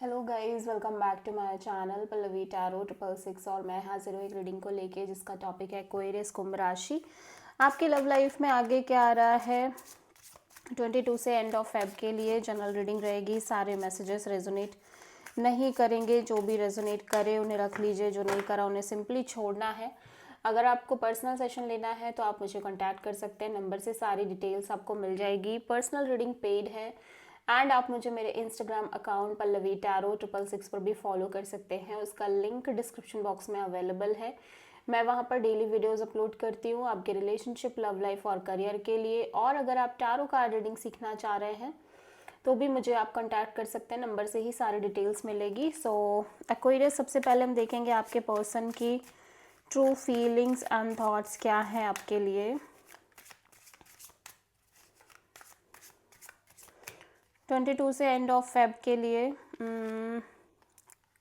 Hello guys, welcome back to my channel Pallavi tarot 666 और मैं हाजिर हूँ एक रीडिंग को लेके जिसका टॉपिक है एक्वेरियस कुंभ राशि। आपकी लव लाइफ में आगे क्या आ रहा है 22 से एंड ऑफ फेब के लिए जनरल रीडिंग रहेगी। सारे मैसेजेस रेजोनेट नहीं करेंगे, जो भी रेजोनेट करे उन्हें रख लीजिए, जो नहीं करा उन्हें सिंपली छोड़ना है। अगर आपको पर्सनल सेशन लेना है तो आप मुझे कांटेक्ट कर सकते हैं, नंबर से सारी डिटेल्स आपको मिल जाएगी। पर्सनल रीडिंग पेड है एंड आप मुझे मेरे इंस्टाग्राम अकाउंट पल्लवी टैरो 666 पर भी फॉलो कर सकते हैं, उसका लिंक डिस्क्रिप्शन बॉक्स में अवेलेबल है। मैं वहाँ पर डेली वीडियोस अपलोड करती हूँ आपके रिलेशनशिप, लव लाइफ और करियर के लिए। और अगर आप टैरो कार्ड रीडिंग सीखना चाह रहे हैं तो भी मुझे आप कांटेक्ट कर सकते हैं, नंबर से ही सारी डिटेल्स मिलेगी। सो एक्वेरियस, सबसे पहले हम देखेंगे आपके पर्सन की ट्रू फीलिंग्स एंड थॉट्स क्या हैं आपके लिए 22 से एंड ऑफ फेब के लिए।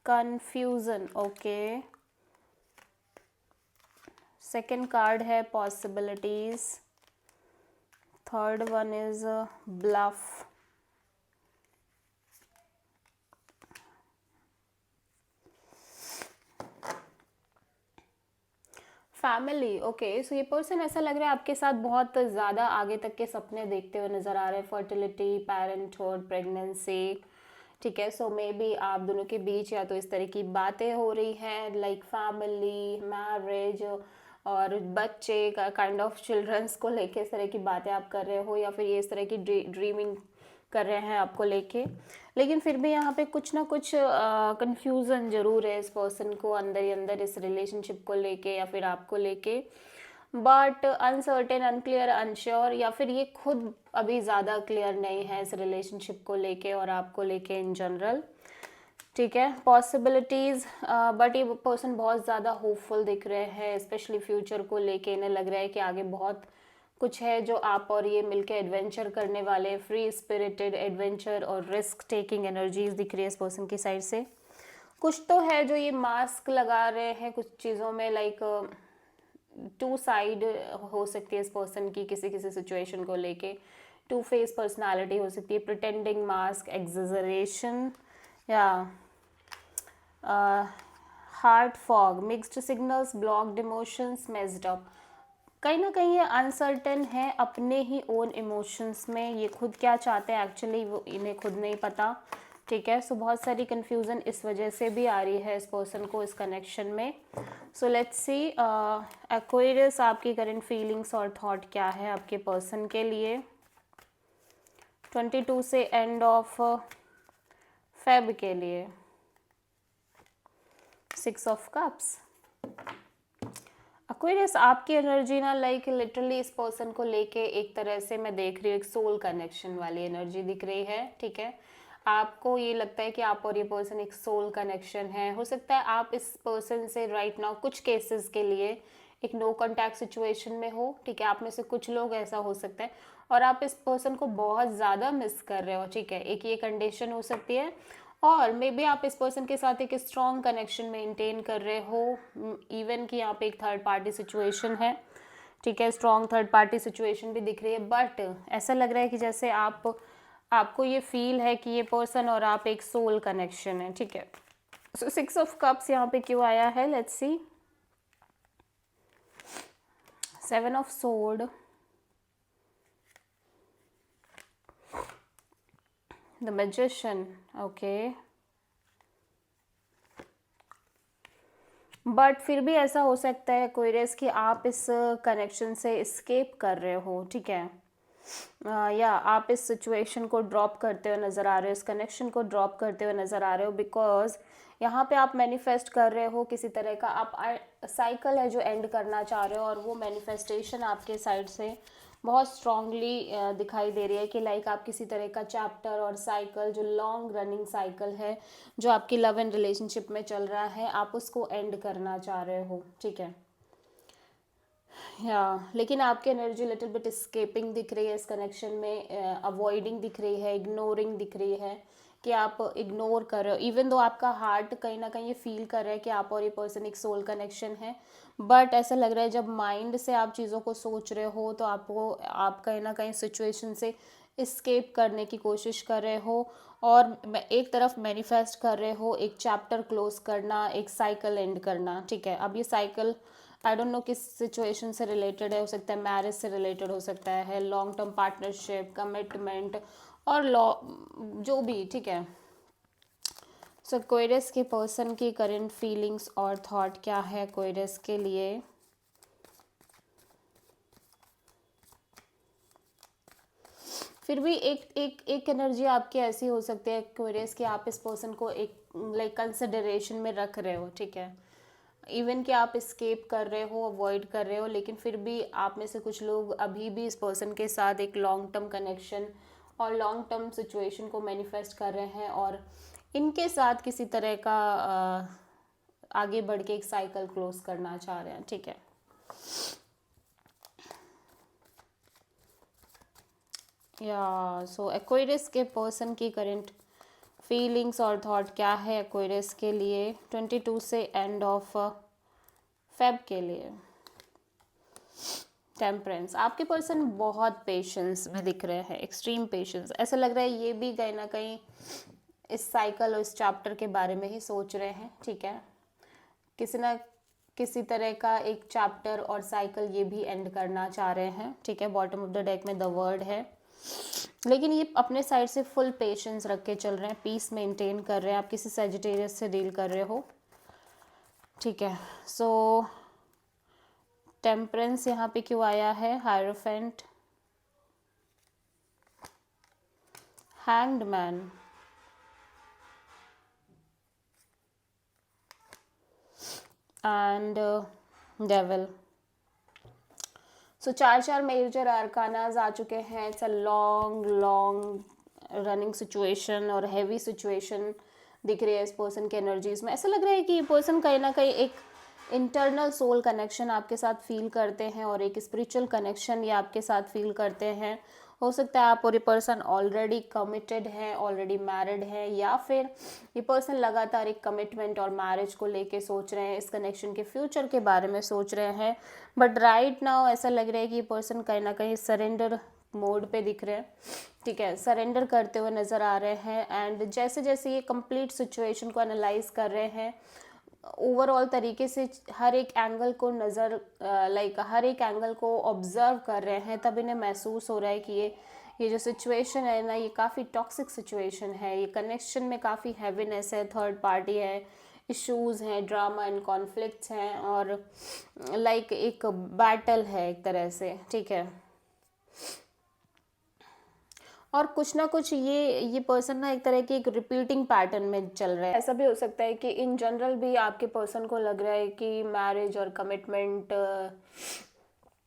Confusion, okay. सेकंड कार्ड है possibilities, third one is bluff, family, okay. So ये पर्सन ऐसा लग रहा है आपके साथ बहुत ज़्यादा आगे तक के सपने देखते हुए नज़र आ रहे हैं, फर्टिलिटी, पेरेंटहुड, प्रेगनेंसी, ठीक है। सो मे बी आप दोनों के बीच या तो इस तरह की बातें हो रही हैं, लाइक फैमिली, मैरिज और बच्चे का काइंड ऑफ चिल्ड्रंस को लेके इस तरह की बातें आप कर रहे हो, या फिर ये इस तरह की ड्रीमिंग कर रहे हैं आपको लेके। लेकिन फिर भी यहाँ पे कुछ ना कुछ कंफ्यूजन जरूर है इस पर्सन को अंदर ही अंदर, इस रिलेशनशिप को लेके या फिर आपको लेके। बट अनसर्टेन, अनक्लियर, अनश्योर, या फिर ये खुद अभी ज़्यादा क्लियर नहीं है इस रिलेशनशिप को लेके और आपको लेके इन जनरल, ठीक है। पॉसिबिलिटीज़, बट ये पर्सन बहुत ज़्यादा होपफुल दिख रहे हैं, स्पेशली फ्यूचर को लेके। इन्हें लग रहा है कि आगे बहुत कुछ है जो आप और ये मिलके एडवेंचर करने वाले, फ्री स्पिरिटेड एडवेंचर और रिस्क टेकिंग एनर्जीज दिख रही है इस पर्सन की साइड से। कुछ तो है जो ये मास्क लगा रहे हैं कुछ चीज़ों में, लाइक टू साइड हो सकती है इस पर्सन की किसी किसी सिचुएशन को लेके। टू फेस पर्सनालिटी हो सकती है, प्रिटेंडिंग मास्क, एग्जरेशन, या heart fog, mixed signals, blocked emotions, messed up. कहीं ना कहीं ये अनसर्टेन है अपने ही ओन इमोशंस में, ये खुद क्या चाहते हैं एक्चुअली वो इन्हें खुद नहीं पता, ठीक है। सो बहुत सारी कन्फ्यूज़न इस वजह से भी आ रही है इस पर्सन को इस कनेक्शन में। सो लेट्स सी एक्वेरियस, आपकी करंट फीलिंग्स और थॉट क्या है आपके पर्सन के लिए 22 से एंड ऑफ फेब के लिए। 6 ऑफ कप्स। एक्वेरियस, आपकी एनर्जी ना लाइक लिटरली इस पर्सन को लेके एक तरह से मैं देख रही हूँ एक सोल कनेक्शन वाली एनर्जी दिख रही है, ठीक है। आपको ये लगता है कि आप और ये पर्सन एक सोल कनेक्शन है। हो सकता है आप इस पर्सन से राइट नाउ कुछ केसेस के लिए एक नो कॉन्टैक्ट सिचुएशन में हो, ठीक है। आप में से कुछ लोग ऐसा हो सकता है और आप इस पर्सन को बहुत ज़्यादा मिस कर रहे हो, ठीक है। एक ये कंडीशन हो सकती है। और मे बी आप इस पर्सन के साथ एक स्ट्रॉन्ग कनेक्शन मेंटेन कर रहे हो, इवन कि यहाँ पे एक थर्ड पार्टी सिचुएशन है, ठीक है। स्ट्रॉन्ग थर्ड पार्टी सिचुएशन भी दिख रही है, बट ऐसा लग रहा है कि जैसे आपको ये फील है कि ये पर्सन और आप एक सोल कनेक्शन है, ठीक है। सो 6 ऑफ कप्स यहाँ पे क्यों आया है, let's see. 7 of sword, the magician, okay. But फिर भी ऐसा हो सकता है एक्वेरियस कि आप इस कनेक्शन से एस्केप कर रहे हो, ठीक है। या आप इस सिचुएशन को ड्रॉप करते हुए नज़र आ रहे हो, इस कनेक्शन को ड्रॉप करते हुए नज़र आ रहे हो, बिकॉज यहाँ पे आप मैनिफेस्ट कर रहे हो किसी तरह का, आप साइकिल है जो एंड करना चाह रहे हो, और वो मैनिफेस्टेशन आपके साइड से बहुत स्ट्रांगली दिखाई दे रही है कि लाइक आप किसी तरह का चैप्टर और साइकिल जो लॉन्ग रनिंग साइकिल है जो आपकी लव एंड रिलेशनशिप में चल रहा है, आप उसको एंड करना चाह रहे हो, ठीक है। या लेकिन आपकी एनर्जी लिटिल बिट स्केपिंग दिख रही है इस कनेक्शन में, अवॉइडिंग दिख रही है, इग्नोरिंग दिख रही है कि आप इग्नोर कर रहे हो, इवन दो आपका हार्ट कहीं ना कहीं ये फील कर रहा है कि आप और ये पर्सन एक सोल कनेक्शन है। बट ऐसा लग रहा है जब माइंड से आप चीज़ों को सोच रहे हो तो आप कहीं ना कहीं सिचुएशन से एस्केप करने की कोशिश कर रहे हो, और एक तरफ मैनिफेस्ट कर रहे हो एक चैप्टर क्लोज करना, एक साइकिल एंड करना। ठीक है, अब ये साइकिल आई डोंट नो किस सिचुएशन से रिलेटेड है, हो सकता है मैरिज से रिलेटेड हो सकता है, लॉन्ग टर्म पार्टनरशिप, कमिटमेंट और लॉ, जो भी। ठीक है, सो एक्वेरियस के पर्सन की करंट फीलिंग्स और थॉट क्या है एक्वेरियस के लिए। फिर भी एक एनर्जी आपकी ऐसी हो सकती है एक्वेरियस कि आप इस पर्सन को एक लाइक कंसिडरेशन में रख रहे हो। ठीक है, इवन कि आप स्केप कर रहे हो, अवॉइड कर रहे हो, लेकिन फिर भी आप में से कुछ लोग अभी भी इस पर्सन के साथ एक लॉन्ग टर्म कनेक्शन और लॉन्ग टर्म सिचुएशन को मैनिफेस्ट कर रहे हैं, और इनके साथ किसी तरह का आगे बढ़ के एक साइकिल क्लोज करना चाह रहे हैं। ठीक है, या सो एक्वेरियस के पर्सन की करंट फीलिंग्स और थॉट क्या है एक्वेरियस के लिए 22 से एंड ऑफ फेब के लिए। टेम्परेंस, आपके पर्सन बहुत पेशेंस में दिख रहे हैं, एक्सट्रीम पेशेंस। ऐसा लग रहा है ये भी कहीं ना कहीं इस साइकिल और इस चैप्टर के बारे में ही सोच रहे हैं। ठीक है, किसी ना किसी तरह का एक चैप्टर और साइकिल ये भी एंड करना चाह रहे हैं। ठीक है, बॉटम ऑफ द डेक में द वर्ड है, लेकिन ये अपने साइड से फुल पेशेंस रख के चल रहे हैं, पीस मेंटेन कर रहे हैं। आप किसी सजिटेरियस से डील कर रहे हो। ठीक है, सो टेम्परेंस यहाँ पे क्यों आया है, hierophant, hanged man, and devil. So चार मेजर आर्कानाज आ चुके हैं। It's a long running situation और हैवी सिचुएशन दिख रही है इस पर्सन के एनर्जीज में। ऐसा लग रहा है कि ये पर्सन कहीं ना कहीं एक इंटरनल सोल कनेक्शन आपके साथ फील करते हैं और एक स्पिरिचुअल कनेक्शन ये आपके साथ फील करते हैं। हो सकता है आप और ये पर्सन ऑलरेडी कमिटेड है, ऑलरेडी मैरिड है, या फिर ये पर्सन लगातार एक कमिटमेंट और मैरिज को लेके सोच रहे हैं, इस कनेक्शन के फ्यूचर के बारे में सोच रहे हैं। बट राइट नाउ ऐसा लग रहा है कि ये पर्सन कहीं ना कहीं सरेंडर मोड पे दिख रहे हैं। ठीक है, सरेंडर करते हुए नज़र आ रहे हैं, एंड जैसे जैसे ये कंप्लीट सिचुएशन को एनालाइज कर रहे हैं, ओवरऑल तरीके से हर एक एंगल को नज़र हर एक एंगल को ऑब्जर्व कर रहे हैं, तब इन्हें महसूस हो रहा है कि ये जो सिचुएशन है ना, ये काफ़ी टॉक्सिक सिचुएशन है, ये कनेक्शन में काफ़ी हैवीनेस है, थर्ड पार्टी है, इश्यूज हैं, ड्रामा एंड कॉन्फ्लिक्ट्स हैं, और एक बैटल है एक तरह से। ठीक है, और कुछ ना कुछ ये पर्सन ना एक तरह की एक रिपीटिंग पैटर्न में चल रहा है। ऐसा भी हो सकता है कि इन जनरल भी आपके पर्सन को लग रहा है कि मैरिज और कमिटमेंट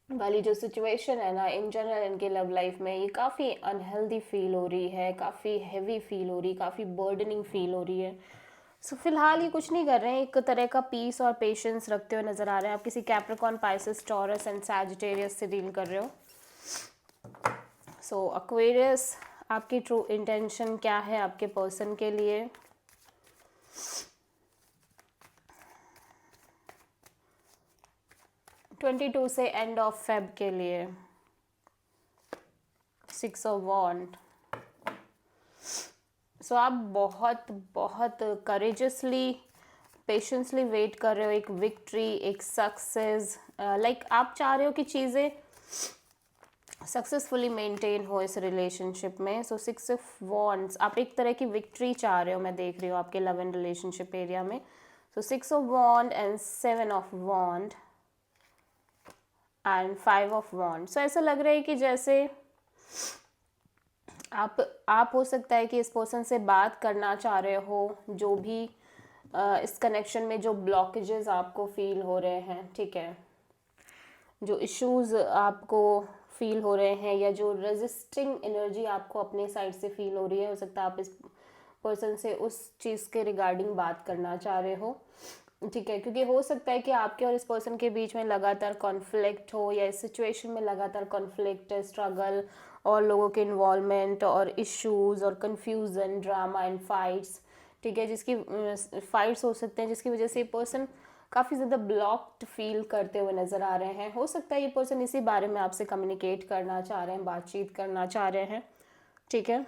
वाली जो सिचुएशन है ना, इन जनरल इनके लव लाइफ में ये काफ़ी अनहेल्दी फील हो रही है, काफ़ी हैवी फील हो रही है, काफ़ी बर्डनिंग फील हो रही है। सो फिलहाल ये कुछ नहीं कर रहे हैं, एक तरह का पीस और पेशेंस रखते हुए नज़र आ रहे हैं। आप किसी Capricorn, Pisces, taurus and Sagittarius से डील कर रहे हो। सो एक्वेरियस, आपकी ट्रू इंटेंशन क्या है आपके पर्सन के लिए। ट्वेंटी टू से एंड ऑफ फेब के लिए 6 ऑफ वॉन्ड। सो आप बहुत बहुत करेजसली, पेशेंसली वेट कर रहे हो एक विक्ट्री, एक सक्सेस। आप चाह रहे हो कि चीज़ें सक्सेसफुली मेंटेन हो इस रिलेशनशिप में। सो 6 ऑफ वॉन्ड्स, आप एक तरह की विक्ट्री चाह रहे हो, मैं देख रही हूँ आपके लव एंड रिलेशनशिप एरिया में। So 6 of wand and 7 of wand and 5 of wand. So ऐसा लग रहा है कि जैसे आप हो सकता है कि इस पर्सन से बात करना चाह रहे हो, जो भी इस कनेक्शन में जो ब्लॉकेजेस आपको फील हो रहे हैं। ठीक है, जो इश्यूज आपको फील हो रहे हैं, या जो रेजिस्टिंग एनर्जी आपको अपने साइड से फील हो रही है, हो सकता है आप इस पर्सन से उस चीज़ के रिगार्डिंग बात करना चाह रहे हो। ठीक है, क्योंकि हो सकता है कि आपके और इस पर्सन के बीच में लगातार कॉन्फ्लिक्ट हो, या इस सिचुएशन में लगातार कॉन्फ्लिक्ट, स्ट्रगल और लोगों के इन्वॉल्वमेंट और इश्यूज और कन्फ्यूज़न, ड्रामा एंड फाइट्स। ठीक है, जिसकी फाइट्स हो सकते हैं जिसकी वजह से ये पर्सन काफ़ी ज़्यादा ब्लॉक्ड फील करते हुए नज़र आ रहे हैं। हो सकता है ये पर्सन इसी बारे में आपसे कम्युनिकेट करना चाह रहे हैं, बातचीत करना चाह रहे हैं। ठीक है।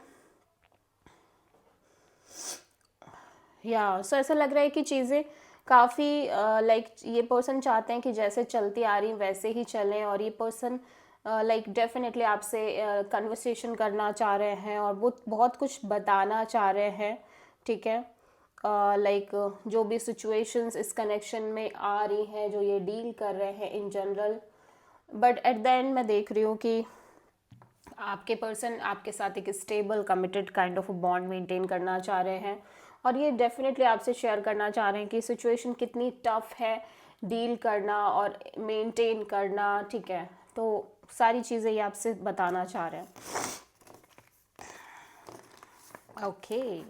या सो ऐसा लग रहा है कि चीज़ें काफ़ी लाइक ये पर्सन चाहते हैं कि जैसे चलती आ रही वैसे ही चलें, और ये पर्सन लाइक डेफिनेटली आपसे कन्वर्सेशन करना चाह रहे हैं और वो बहुत कुछ बताना चाह रहे हैं, ठीक है। लाइक जो भी सिचुएशंस इस कनेक्शन में आ रही हैं, जो ये डील कर रहे हैं in general, but at the end मैं देख रही हूँ कि आपके पर्सन आपके साथ एक stable committed kind of bond maintain करना चाह रहे हैं, और ये डेफिनेटली आपसे शेयर करना चाह रहे हैं कि सिचुएशन कितनी टफ है डील करना और मेंटेन करना, ठीक है। तो सारी चीज़ें ये आपसे बताना चाह रहे हैं। ओके,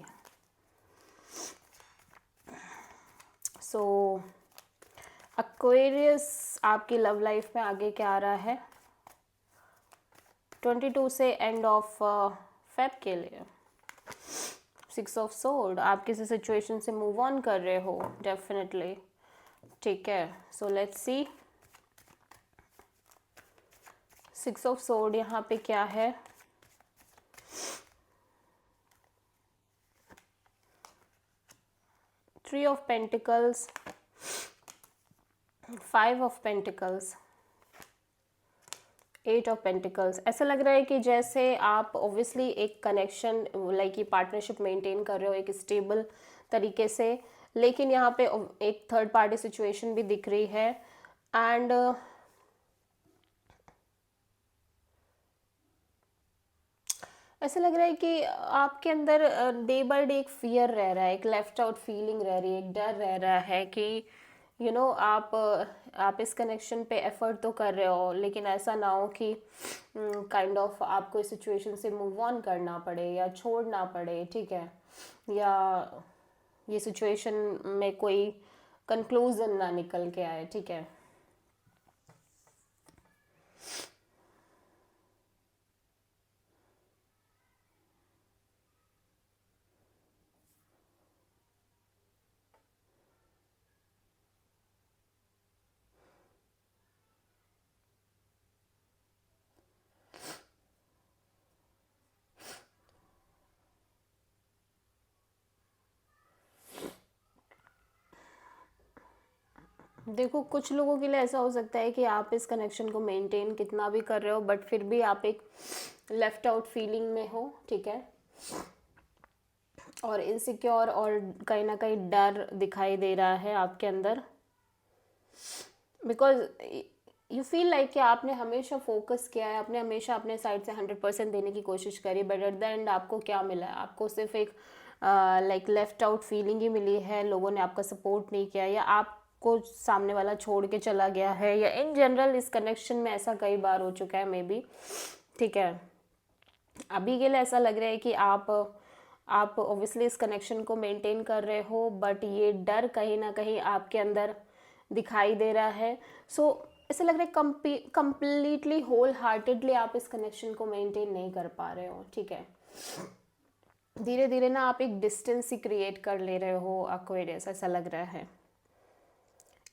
सो एक्वेरियस आपकी लव लाइफ में आगे क्या आ रहा है 22 से एंड ऑफ फेब के लिए। 6 ऑफ सोर्ड, आप किसी सिचुएशन से मूव ऑन कर रहे हो डेफिनेटली, ठीक है। So let's see 6 of sword यहाँ पे क्या है। Three of pentacles, 5 of pentacles, 8 of pentacles. ऐसा लग रहा है कि जैसे आप ऑब्वियसली एक कनेक्शन लाइक ये पार्टनरशिप मेंटेन कर रहे हो एक स्टेबल तरीके से, लेकिन यहाँ पे एक थर्ड पार्टी सिचुएशन भी दिख रही है। एंड ऐसा लग रहा है कि आपके अंदर डे बाय डे एक फियर रह रहा है, एक लेफ्ट आउट फीलिंग रह रही है, एक डर रह रहा है कि आप इस कनेक्शन पे एफर्ट तो कर रहे हो, लेकिन ऐसा ना हो कि काइंड ऑफ आपको इस सिचुएशन से मूव ऑन करना पड़े या छोड़ना पड़े, ठीक है, या ये सिचुएशन में कोई कंक्लूजन ना निकल के आए, ठीक है। देखो कुछ लोगों के लिए ऐसा हो सकता है कि आप इस कनेक्शन को मेंटेन कितना भी कर रहे हो बट फिर भी आप एक लेफ्ट आउट फीलिंग में हो, ठीक है, और इनसिक्योर और कहीं ना कहीं डर दिखाई दे रहा है आपके अंदर, बिकॉज यू फील लाइक कि आपने हमेशा फोकस किया है, आपने हमेशा अपने साइड से 100% देने की कोशिश करी, बट एट द एंड आपको क्या मिला है, आपको सिर्फ एक लाइक लेफ्ट आउट फीलिंग ही मिली है। लोगों ने आपका सपोर्ट नहीं किया, या आपको सामने वाला छोड़ के चला गया है, या इन जनरल इस कनेक्शन में ऐसा कई बार हो चुका है मे बी, ठीक है। अभी के लिए ऐसा लग रहा है कि आप ऑब्वियसली इस कनेक्शन को मेंटेन कर रहे हो, बट ये डर कहीं ना कहीं आपके अंदर दिखाई दे रहा है। सो ऐसा लग रहा है कंप्लीटली होल हार्टेडली आप इस कनेक्शन को मेंटेन नहीं कर पा रहे हो, ठीक है। धीरे धीरे ना आप एक डिस्टेंस ही क्रिएट कर ले रहे हो एक्वेरियस, ऐसा लग रहा है।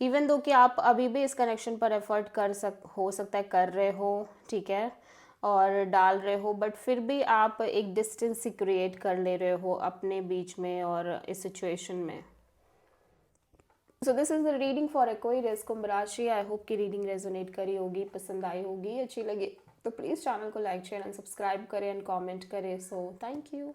इवन दो कि आप अभी भी इस कनेक्शन पर एफर्ट हो सकता है कर रहे हो, ठीक है, और डाल रहे हो, बट फिर भी आप एक डिस्टेंस ही क्रिएट कर ले रहे हो अपने बीच में और इस सिचुएशन में। So this is the reading for Aquarius Kumbh राशि। आई होप कि रीडिंग रेजोनेट करी होगी, पसंद आई होगी, अच्छी लगी तो प्लीज़ चैनल को लाइक शेयर एंड सब्सक्राइब करें एंड कमेंट करें। So thank you.